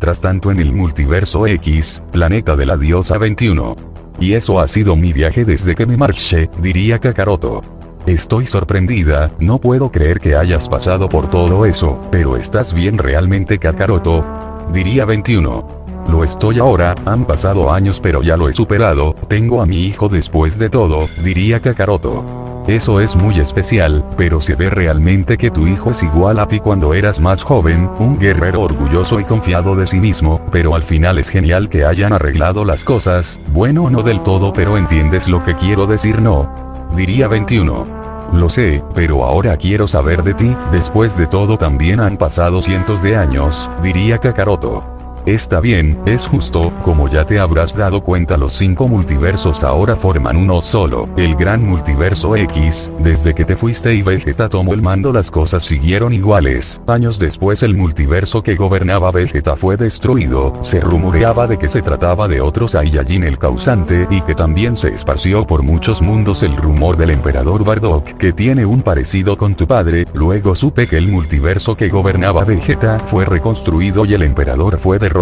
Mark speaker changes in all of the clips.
Speaker 1: Mientras tanto en el multiverso X, planeta de la diosa 21. Y eso ha sido mi viaje desde que me marché, diría Kakaroto. Estoy sorprendida, no puedo creer que hayas pasado por todo eso, pero ¿estás bien realmente, Kakaroto? Diría 21. Lo estoy ahora, han pasado años pero ya lo he superado, tengo a mi hijo después de todo, diría Kakaroto. Eso es muy especial, pero se ve realmente que tu hijo es igual a ti cuando eras más joven, un guerrero orgulloso y confiado de sí mismo, pero al final es genial que hayan arreglado las cosas, bueno no del todo pero entiendes lo que quiero decir, ¿no? Diría 21. Lo sé, pero ahora quiero saber de ti, después de todo también han pasado cientos de años, diría Kakaroto. Está bien, es justo, como ya te habrás dado cuenta los 5 multiversos ahora forman uno solo, el gran multiverso X, desde que te fuiste y Vegeta tomó el mando las cosas siguieron iguales, años después el multiverso que gobernaba Vegeta fue destruido, se rumoreaba de que se trataba de otro Saiyajin el causante y que también se esparció por muchos mundos el rumor del emperador Bardock que tiene un parecido con tu padre, luego supe que el multiverso que gobernaba Vegeta fue reconstruido y el emperador fue derrotado,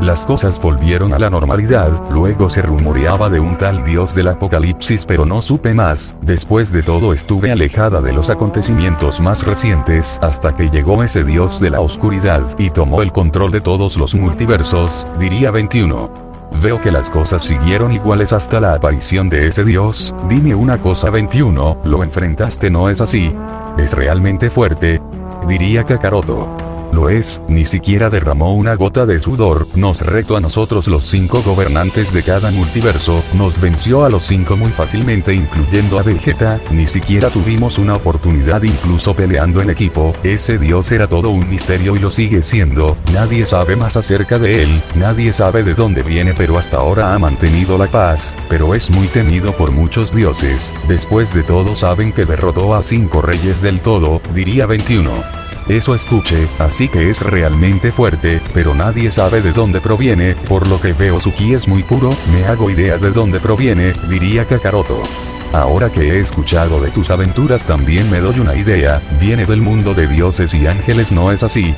Speaker 1: las cosas volvieron a la normalidad, luego se rumoreaba de un tal dios del apocalipsis pero no supe más, después de todo estuve alejada de los acontecimientos más recientes hasta que llegó ese dios de la oscuridad y tomó el control de todos los multiversos, diría 21. Veo que las cosas siguieron iguales hasta la aparición de ese dios, dime una cosa 21, lo enfrentaste ¿no es así? Es realmente fuerte, diría Kakaroto. Lo es, ni siquiera derramó una gota de sudor, nos retó a nosotros los 5 gobernantes de cada multiverso, nos venció a los 5 muy fácilmente incluyendo a Vegeta, ni siquiera tuvimos una oportunidad incluso peleando en equipo, ese dios era todo un misterio y lo sigue siendo, nadie sabe más acerca de él, nadie sabe de dónde viene pero hasta ahora ha mantenido la paz, pero es muy temido por muchos dioses, después de todo saben que derrotó a 5 reyes del todo, diría 21. Eso escuché, así que es realmente fuerte, pero nadie sabe de dónde proviene, por lo que veo su ki es muy puro, me hago idea de dónde proviene, diría Kakaroto. Ahora que he escuchado de tus aventuras también me doy una idea, viene del mundo de dioses y ángeles ¿no es así?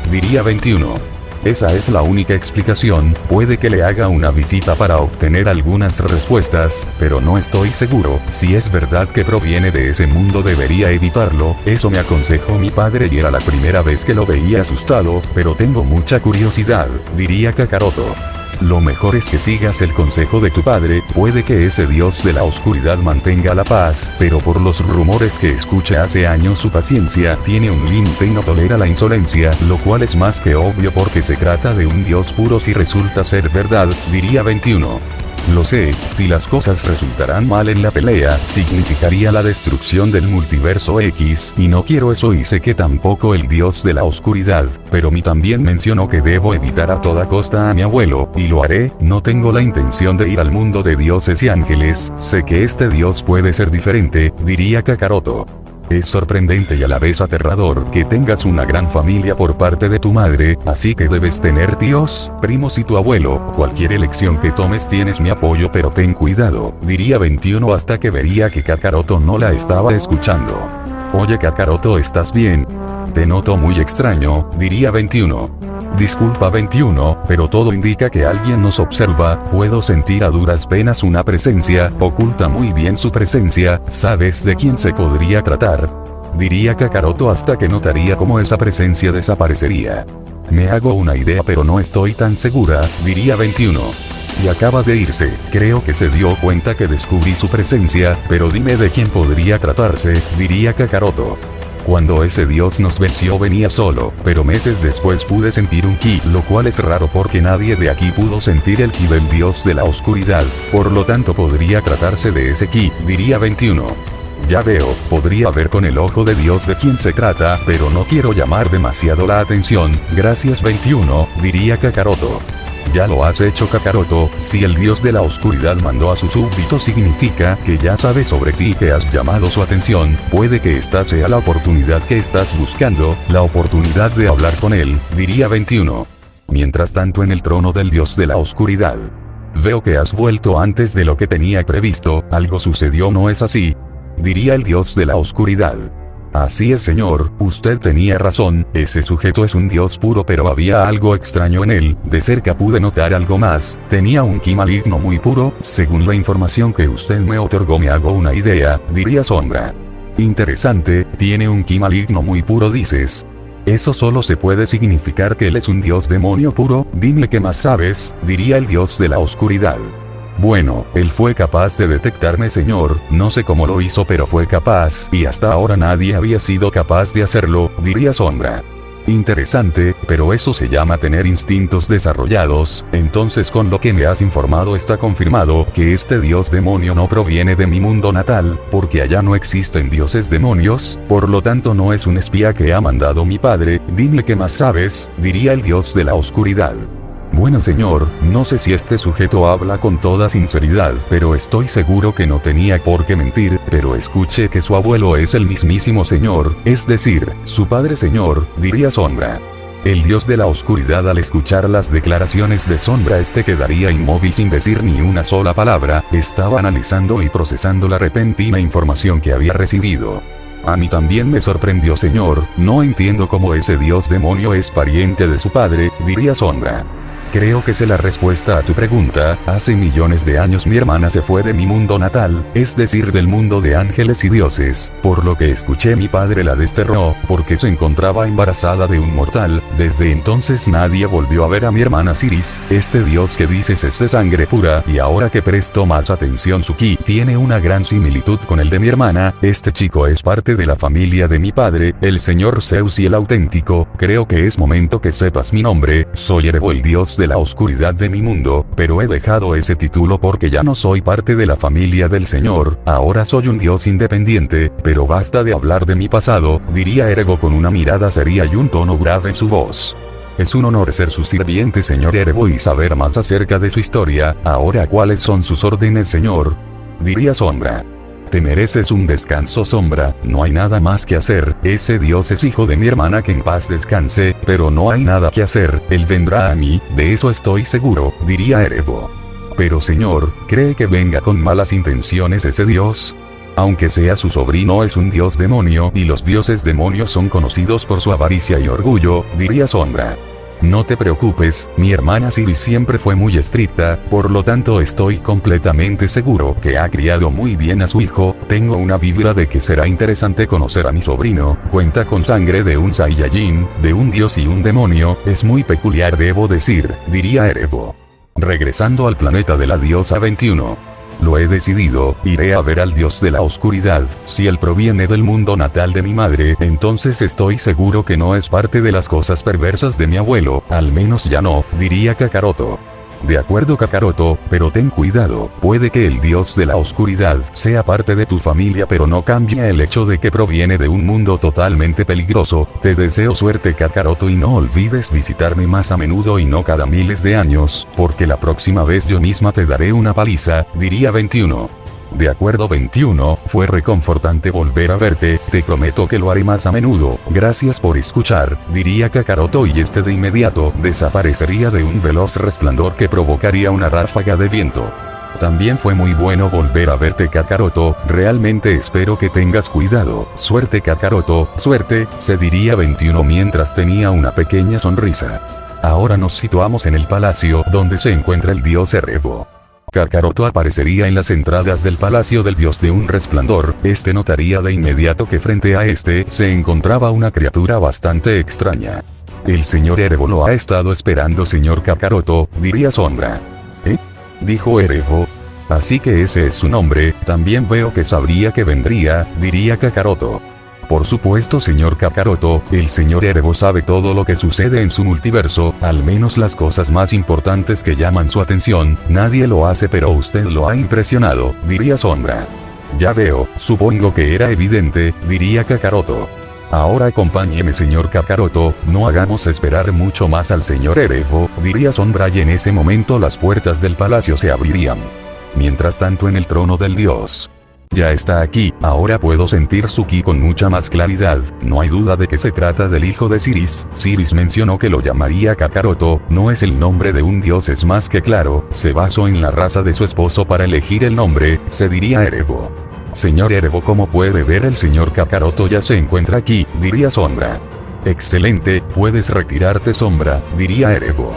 Speaker 1: Diría 21. Esa es la única explicación, puede que le haga una visita para obtener algunas respuestas, pero no estoy seguro, si es verdad que proviene de ese mundo debería evitarlo, eso me aconsejó mi padre y era la primera vez que lo veía asustado, pero tengo mucha curiosidad, diría Kakaroto. Lo mejor es que sigas el consejo de tu padre, puede que ese dios de la oscuridad mantenga la paz, pero por los rumores que escucha hace años su paciencia tiene un límite y no tolera la insolencia, lo cual es más que obvio porque se trata de un dios puro si resulta ser verdad, diría 21. Lo sé, si las cosas resultarán mal en la pelea, significaría la destrucción del multiverso X, y no quiero eso y sé que tampoco el dios de la oscuridad, pero mi también mencionó que debo evitar a toda costa a mi abuelo, y lo haré, no tengo la intención de ir al mundo de dioses y ángeles, sé que este dios puede ser diferente, diría Kakaroto. Es sorprendente y a la vez aterrador que tengas una gran familia por parte de tu madre, así que debes tener tíos, primos y tu abuelo, cualquier elección que tomes tienes mi apoyo pero ten cuidado, diría 21 hasta que vería que Kakaroto no la estaba escuchando. Oye Kakaroto ¿estás bien? Te noto muy extraño, diría 21. Disculpa 21, pero todo indica que alguien nos observa, puedo sentir a duras penas una presencia, oculta muy bien su presencia, ¿sabes de quién se podría tratar? Diría Kakaroto hasta que notaría cómo esa presencia desaparecería. Me hago una idea pero no estoy tan segura, diría 21. Y acaba de irse, creo que se dio cuenta que descubrí su presencia, pero dime de quién podría tratarse, diría Kakaroto. Cuando ese dios nos venció venía solo, pero meses después pude sentir un ki, lo cual es raro porque nadie de aquí pudo sentir el ki del dios de la oscuridad, por lo tanto podría tratarse de ese ki, diría 21. Ya veo, podría ver con el ojo de Dios de quién se trata, pero no quiero llamar demasiado la atención, gracias 21, diría Kakaroto. Ya lo has hecho Kakaroto, si el dios de la oscuridad mandó a su súbdito significa que ya sabe sobre ti y que has llamado su atención, puede que esta sea la oportunidad que estás buscando, la oportunidad de hablar con él, diría 21. Mientras tanto en el trono del dios de la oscuridad. Veo que has vuelto antes de lo que tenía previsto, algo sucedió ¿no es así? Diría el dios de la oscuridad. Así es señor, usted tenía razón, ese sujeto es un dios puro pero había algo extraño en él, de cerca pude notar algo más, tenía un ki maligno muy puro, según la información que usted me otorgó me hago una idea, diría Sombra. Interesante, tiene un ki maligno muy puro dices. Eso solo se puede significar que él es un dios demonio puro, dime qué más sabes, diría el dios de la oscuridad. Bueno, él fue capaz de detectarme señor, no sé cómo lo hizo pero fue capaz, y hasta ahora nadie había sido capaz de hacerlo, diría Sombra. Interesante, pero eso se llama tener instintos desarrollados, entonces con lo que me has informado está confirmado que este dios demonio no proviene de mi mundo natal, porque allá no existen dioses demonios, por lo tanto no es un espía que ha mandado mi padre, dime qué más sabes, diría el dios de la oscuridad. Bueno señor, no sé si este sujeto habla con toda sinceridad, pero estoy seguro que no tenía por qué mentir, pero escuche que su abuelo es el mismísimo señor, es decir, su padre señor, diría Sombra. El dios de la oscuridad al escuchar las declaraciones de Sombra quedaría inmóvil sin decir ni una sola palabra, estaba analizando y procesando la repentina información que había recibido. A mí también me sorprendió señor, no entiendo cómo ese dios demonio es pariente de su padre, diría Sombra. Creo que sé la respuesta a tu pregunta, hace millones de años mi hermana se fue de mi mundo natal, es decir del mundo de ángeles y dioses, por lo que escuché mi padre la desterró, porque se encontraba embarazada de un mortal, desde entonces nadie volvió a ver a mi hermana Siris, este dios que dices es de sangre pura, y ahora que presto más atención su ki tiene una gran similitud con el de mi hermana, este chico es parte de la familia de mi padre, el señor Zeus y el auténtico, creo que es momento que sepas mi nombre, soy Erebo el dios de la oscuridad de mi mundo, pero he dejado ese título porque ya no soy parte de la familia del Señor, ahora soy un dios independiente, pero basta de hablar de mi pasado, diría Erebo con una mirada seria y un tono grave en su voz. Es un honor ser su sirviente señor Erebo y saber más acerca de su historia, ahora ¿cuáles son sus órdenes señor? Diría Sombra. Te mereces un descanso Sombra, no hay nada más que hacer, ese dios es hijo de mi hermana que en paz descanse, pero no hay nada que hacer, él vendrá a mí, de eso estoy seguro, diría Erebo. Pero señor, ¿cree que venga con malas intenciones ese dios? Aunque sea su sobrino es un dios demonio y los dioses demonios son conocidos por su avaricia y orgullo, diría Sombra. No te preocupes, mi hermana Siris siempre fue muy estricta, por lo tanto estoy completamente seguro que ha criado muy bien a su hijo, tengo una vibra de que será interesante conocer a mi sobrino, cuenta con sangre de un Saiyajin, de un dios y un demonio, es muy peculiar debo decir, diría Erebo. Regresando al planeta de la diosa 21. Lo he decidido, iré a ver al dios de la oscuridad, si él proviene del mundo natal de mi madre, entonces estoy seguro que no es parte de las cosas perversas de mi abuelo, al menos ya no, diría Kakaroto. De acuerdo Kakaroto, pero ten cuidado, puede que el dios de la oscuridad sea parte de tu familia pero no cambia el hecho de que proviene de un mundo totalmente peligroso, te deseo suerte Kakaroto y no olvides visitarme más a menudo y no cada miles de años, porque la próxima vez yo misma te daré una paliza, diría 21. De acuerdo 21, fue reconfortante volver a verte, te prometo que lo haré más a menudo, gracias por escuchar, diría Kakaroto y de inmediato desaparecería de un veloz resplandor que provocaría una ráfaga de viento. También fue muy bueno volver a verte Kakaroto, realmente espero que tengas cuidado, suerte Kakaroto, suerte, se diría 21 mientras tenía una pequeña sonrisa. Ahora nos situamos en el palacio donde se encuentra el dios Erebo. Kakaroto aparecería en las entradas del palacio del dios de un resplandor, notaría de inmediato que frente a se encontraba una criatura bastante extraña. El señor Erebo lo ha estado esperando señor Kakaroto, diría Sombra. ¿Eh? Dijo Erebo. Así que ese es su nombre, también veo que sabría que vendría, diría Kakaroto. Por supuesto señor Kakaroto, el señor Erebo sabe todo lo que sucede en su multiverso, al menos las cosas más importantes que llaman su atención, nadie lo hace pero usted lo ha impresionado, diría Sombra. Ya veo, supongo que era evidente, diría Kakaroto. Ahora acompáñeme señor Kakaroto, no hagamos esperar mucho más al señor Erebo, diría Sombra y en ese momento las puertas del palacio se abrirían. Mientras tanto en el trono del dios. Ya está aquí, ahora puedo sentir su ki con mucha más claridad, no hay duda de que se trata del hijo de Siris, Siris mencionó que lo llamaría Kakaroto, no es el nombre de un dios es más que claro, se basó en la raza de su esposo para elegir el nombre, se diría Erebo. Señor Erebo, como puede ver el señor Kakaroto ya se encuentra aquí, diría Sombra. Excelente, puedes retirarte Sombra, diría Erebo.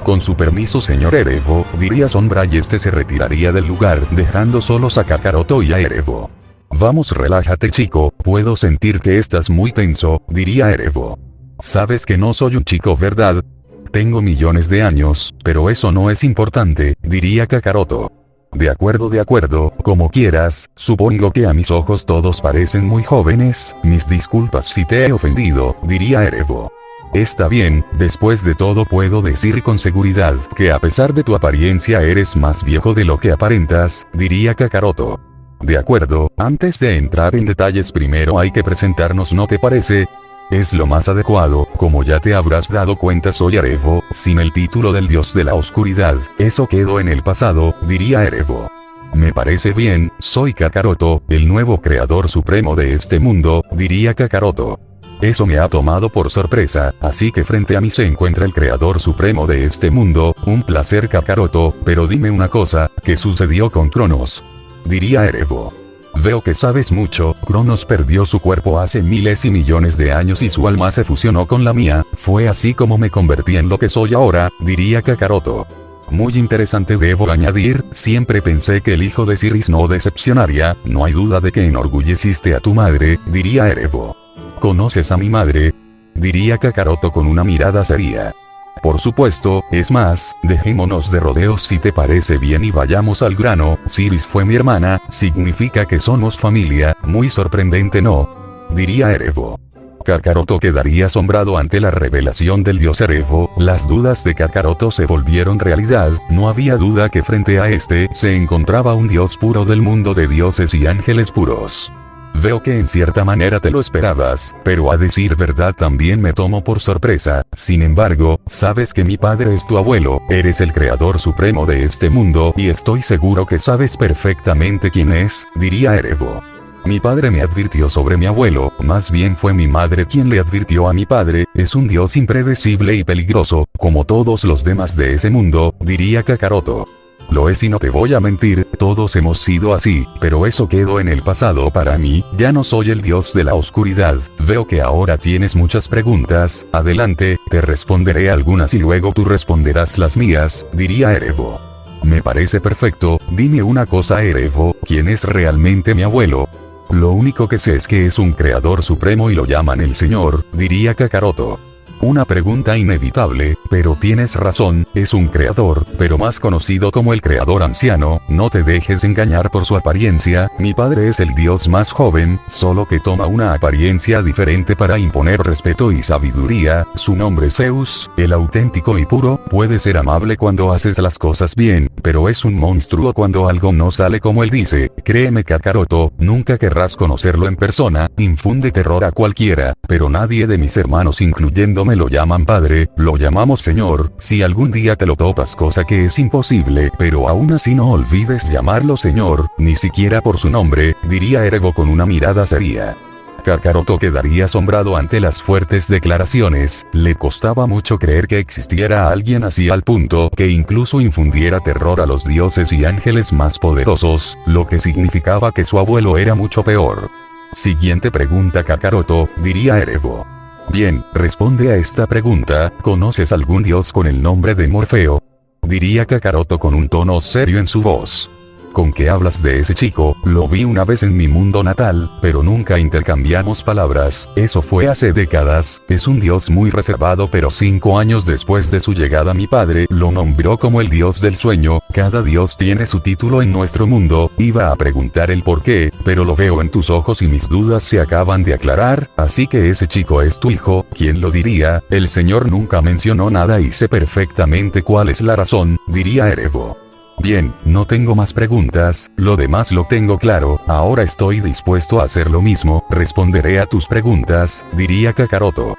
Speaker 1: Con su permiso señor Erebo, diría Sombra y este se retiraría del lugar, dejando solos a Kakaroto y a Erebo. Vamos, relájate chico, puedo sentir que estás muy tenso, diría Erebo. Sabes que no soy un chico, ¿verdad? Tengo millones de años, pero eso no es importante, diría Kakaroto. De acuerdo, como quieras, supongo que a mis ojos todos parecen muy jóvenes, mis disculpas si te he ofendido, diría Erebo. Está bien, después de todo puedo decir con seguridad que a pesar de tu apariencia eres más viejo de lo que aparentas, diría Kakaroto. De acuerdo, antes de entrar en detalles primero hay que presentarnos, ¿no te parece? Es lo más adecuado, como ya te habrás dado cuenta soy Erebo, sin el título del dios de la oscuridad, eso quedó en el pasado, diría Erebo. Me parece bien, soy Kakaroto, el nuevo creador supremo de este mundo, diría Kakaroto. Eso me ha tomado por sorpresa, así que frente a mí se encuentra el creador supremo de este mundo, un placer Kakaroto, pero dime una cosa, ¿qué sucedió con Cronos? Diría Erebo. Veo que sabes mucho, Cronos perdió su cuerpo hace miles y millones de años y su alma se fusionó con la mía, fue así como me convertí en lo que soy ahora, diría Kakaroto. Muy interesante debo añadir, siempre pensé que el hijo de Siris no decepcionaría, no hay duda de que enorgulleciste a tu madre, diría Erebo. ¿Conoces a mi madre? Diría Kakaroto con una mirada seria. Por supuesto, es más, dejémonos de rodeos si te parece bien y vayamos al grano, Siris fue mi hermana, significa que somos familia, muy sorprendente ¿no? Diría Erebo. Kakaroto quedaría asombrado ante la revelación del dios Erebo, las dudas de Kakaroto se volvieron realidad, no había duda que frente a este se encontraba un dios puro del mundo de dioses y ángeles puros. Veo que en cierta manera te lo esperabas, pero a decir verdad también me tomo por sorpresa, sin embargo, sabes que mi padre es tu abuelo, eres el creador supremo de este mundo y estoy seguro que sabes perfectamente quién es, diría Erebo. Mi padre me advirtió sobre mi abuelo, más bien fue mi madre quien le advirtió a mi padre, es un dios impredecible y peligroso, como todos los demás de ese mundo, diría Kakaroto. Lo es y no te voy a mentir, todos hemos sido así, pero eso quedó en el pasado para mí, ya no soy el dios de la oscuridad, veo que ahora tienes muchas preguntas, adelante, te responderé algunas y luego tú responderás las mías, diría Erebo. Me parece perfecto, dime una cosa Erebo, ¿quién es realmente mi abuelo? Lo único que sé es que es un creador supremo y lo llaman el Señor, diría Kakaroto. Una pregunta inevitable, pero tienes razón, es un creador, pero más conocido como el creador anciano, no te dejes engañar por su apariencia, mi padre es el dios más joven, solo que toma una apariencia diferente para imponer respeto y sabiduría, su nombre es Zeus, el auténtico y puro, puede ser amable cuando haces las cosas bien, pero es un monstruo cuando algo no sale como él dice, créeme Kakaroto, nunca querrás conocerlo en persona, infunde terror a cualquiera, pero nadie de mis hermanos incluyéndome lo llaman padre, lo llamamos señor, si algún día te lo topas cosa que es imposible, pero aún así no olvides llamarlo señor, ni siquiera por su nombre, diría Erebo con una mirada seria. Kakaroto quedaría asombrado ante las fuertes declaraciones, le costaba mucho creer que existiera alguien así al punto que incluso infundiera terror a los dioses y ángeles más poderosos, lo que significaba que su abuelo era mucho peor. Siguiente pregunta Kakaroto, diría Erebo. Bien, responde a esta pregunta, ¿conoces algún dios con el nombre de Morfeo? Diría Kakaroto con un tono serio en su voz. ¿Con qué hablas de ese chico? Lo vi una vez en mi mundo natal, pero nunca intercambiamos palabras, eso fue hace décadas, es un dios muy reservado pero 5 años después de su llegada mi padre lo nombró como el dios del sueño, cada dios tiene su título en nuestro mundo, iba a preguntar el por qué, pero lo veo en tus ojos y mis dudas se acaban de aclarar, así que ese chico es tu hijo, ¿quién lo diría? El señor nunca mencionó nada y sé perfectamente cuál es la razón, diría Erebo. Bien, no tengo más preguntas, lo demás lo tengo claro, ahora estoy dispuesto a hacer lo mismo, responderé a tus preguntas, diría Kakaroto.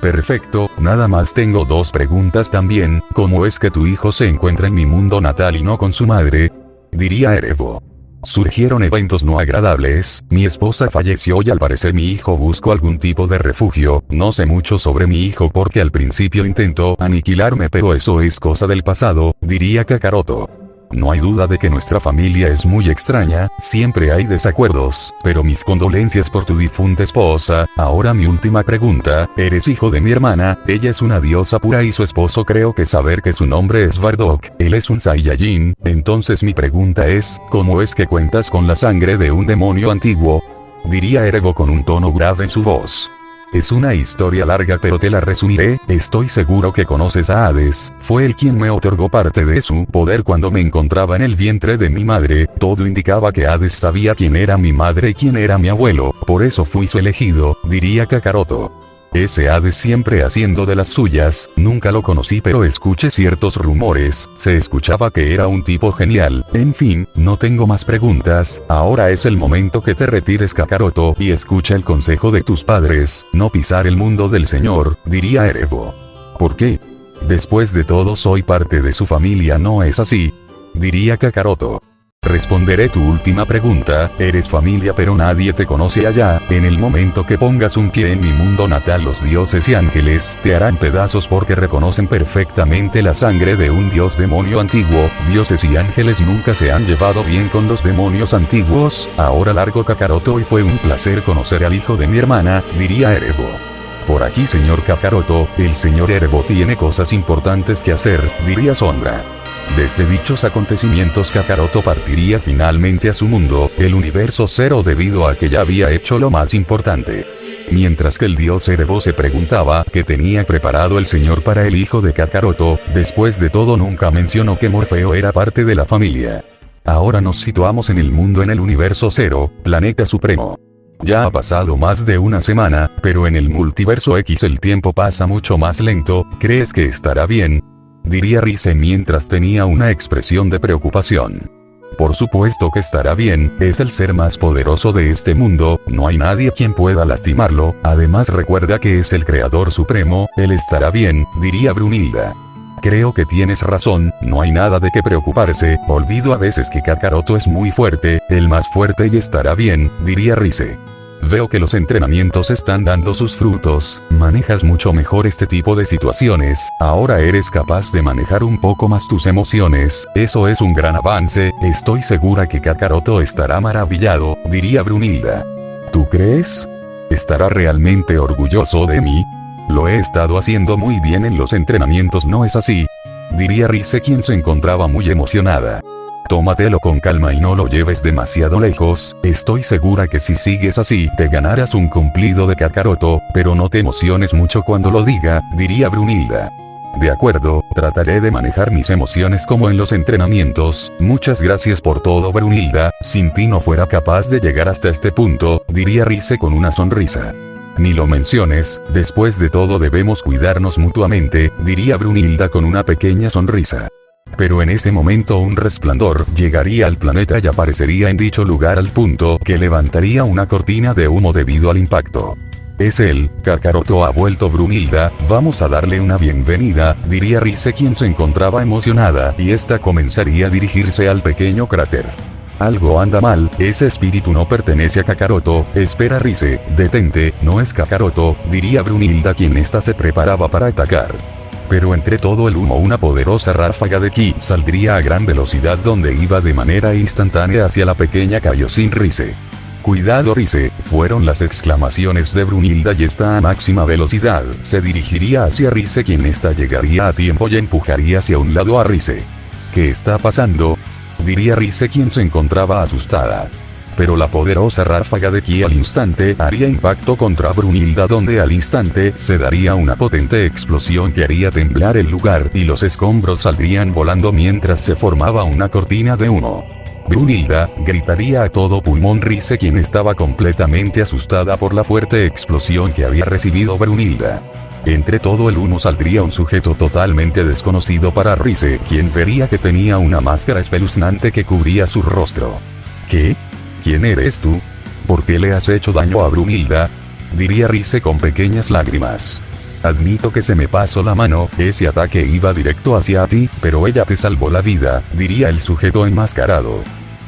Speaker 1: Perfecto, nada más tengo 2 preguntas también, ¿cómo es que tu hijo se encuentra en mi mundo natal y no con su madre? Diría Erebo. Surgieron eventos no agradables, mi esposa falleció y al parecer mi hijo buscó algún tipo de refugio, no sé mucho sobre mi hijo porque al principio intentó aniquilarme pero eso es cosa del pasado, diría Kakaroto. No hay duda de que nuestra familia es muy extraña, siempre hay desacuerdos, pero mis condolencias por tu difunta esposa. Ahora mi última pregunta, ¿eres hijo de mi hermana? Ella es una diosa pura y su esposo creo que saber que su nombre es Bardock, él es un Saiyajin. Entonces mi pregunta es, ¿cómo es que cuentas con la sangre de un demonio antiguo? Diría Erebo con un tono grave en su voz. Es una historia larga pero te la resumiré. Estoy seguro que conoces a Hades, fue él quien me otorgó parte de su poder cuando me encontraba en el vientre de mi madre. Todo indicaba que Hades sabía quién era mi madre y quién era mi abuelo, por eso fui su elegido, diría Kakaroto. Ese Hades siempre haciendo de las suyas, nunca lo conocí pero escuché ciertos rumores, se escuchaba que era un tipo genial. En fin, no tengo más preguntas, ahora es el momento que te retires Kakaroto y escucha el consejo de tus padres, no pisar el mundo del Señor, diría Erebo. ¿Por qué? Después de todo soy parte de su familia, ¿no es así? Diría Kakaroto. Responderé tu última pregunta, eres familia pero nadie te conoce allá, en el momento que pongas un pie en mi mundo natal los dioses y ángeles te harán pedazos porque reconocen perfectamente la sangre de un dios demonio antiguo, dioses y ángeles nunca se han llevado bien con los demonios antiguos. Ahora largo Kakaroto y fue un placer conocer al hijo de mi hermana, diría Erebo. Por aquí señor Kakaroto, el señor Erebo tiene cosas importantes que hacer, diría Sombra. Desde dichos acontecimientos Kakaroto partiría finalmente a su mundo, el universo 0 debido a que ya había hecho lo más importante. Mientras que el dios Erebo se preguntaba qué tenía preparado el señor para el hijo de Kakaroto, después de todo nunca mencionó que Morfeo era parte de la familia. Ahora nos situamos en el mundo en el universo 0, planeta supremo. Ya ha pasado más de una semana, pero en el multiverso X el tiempo pasa mucho más lento, ¿crees que estará bien? Diría Rise mientras tenía una expresión de preocupación. Por supuesto que estará bien, es el ser más poderoso de este mundo, no hay nadie quien pueda lastimarlo, además recuerda que es el creador supremo, él estará bien, diría Brunilda. Creo que tienes razón, no hay nada de qué preocuparse, olvido a veces que Kakaroto es muy fuerte, el más fuerte y estará bien, diría Rise. Veo que los entrenamientos están dando sus frutos, manejas mucho mejor este tipo de situaciones, ahora eres capaz de manejar un poco más tus emociones, eso es un gran avance, estoy segura que Kakaroto estará maravillado, diría Brunilda. ¿Tú crees? ¿Estará realmente orgulloso de mí? Lo he estado haciendo muy bien en los entrenamientos, ¿no es así? Diría Rise quien se encontraba muy emocionada. Tómatelo con calma y no lo lleves demasiado lejos, estoy segura que si sigues así te ganarás un cumplido de Kakaroto, pero no te emociones mucho cuando lo diga, diría Brunilda. De acuerdo, trataré de manejar mis emociones como en los entrenamientos, muchas gracias por todo Brunilda, sin ti no fuera capaz de llegar hasta este punto, diría Rise con una sonrisa. Ni lo menciones, después de todo debemos cuidarnos mutuamente, diría Brunilda con una pequeña sonrisa. Pero en ese momento un resplandor llegaría al planeta y aparecería en dicho lugar al punto que levantaría una cortina de humo debido al impacto. Es él, Kakaroto ha vuelto Brunilda, vamos a darle una bienvenida, diría Rise quien se encontraba emocionada y esta comenzaría a dirigirse al pequeño cráter. Algo anda mal, ese espíritu no pertenece a Kakaroto, espera Rise, detente, no es Kakaroto, diría Brunilda quien esta se preparaba para atacar. Pero entre todo el humo una poderosa ráfaga de ki saldría a gran velocidad donde iba de manera instantánea hacia la pequeña Kaioshin Rise. Cuidado Rise, fueron las exclamaciones de Brunilda y esta a máxima velocidad se dirigiría hacia Rise quien esta llegaría a tiempo y empujaría hacia un lado a Rise. ¿Qué está pasando? Diría Rise quien se encontraba asustada. Pero la poderosa ráfaga de ki al instante haría impacto contra Brunilda donde al instante se daría una potente explosión que haría temblar el lugar y los escombros saldrían volando mientras se formaba una cortina de humo. Brunilda, gritaría a todo pulmón Rise quien estaba completamente asustada por la fuerte explosión que había recibido Brunilda. Entre todo el humo saldría un sujeto totalmente desconocido para Rise quien vería que tenía una máscara espeluznante que cubría su rostro. ¿Qué? ¿Quién eres tú? ¿Por qué le has hecho daño a Brunilda? Diría Rise con pequeñas lágrimas. Admito que se me pasó la mano, ese ataque iba directo hacia ti, pero ella te salvó la vida, diría el sujeto enmascarado.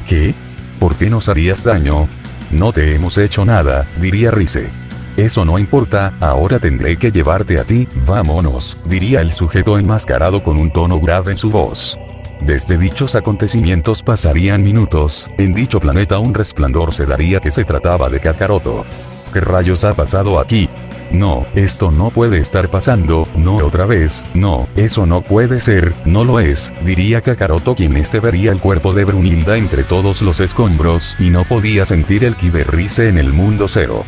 Speaker 1: ¿Qué? ¿Por qué nos harías daño? No te hemos hecho nada, diría Rise. Eso no importa, ahora tendré que llevarte a ti, vámonos, diría el sujeto enmascarado con un tono grave en su voz. Desde dichos acontecimientos pasarían minutos, en dicho planeta un resplandor se daría que se trataba de Kakaroto. ¿Qué rayos ha pasado aquí? No, esto no puede estar pasando, no otra vez, no, eso no puede ser, no lo es, diría Kakaroto, quien vería el cuerpo de Brunilda entre todos los escombros y no podía sentir el ki de Rize en el mundo cero.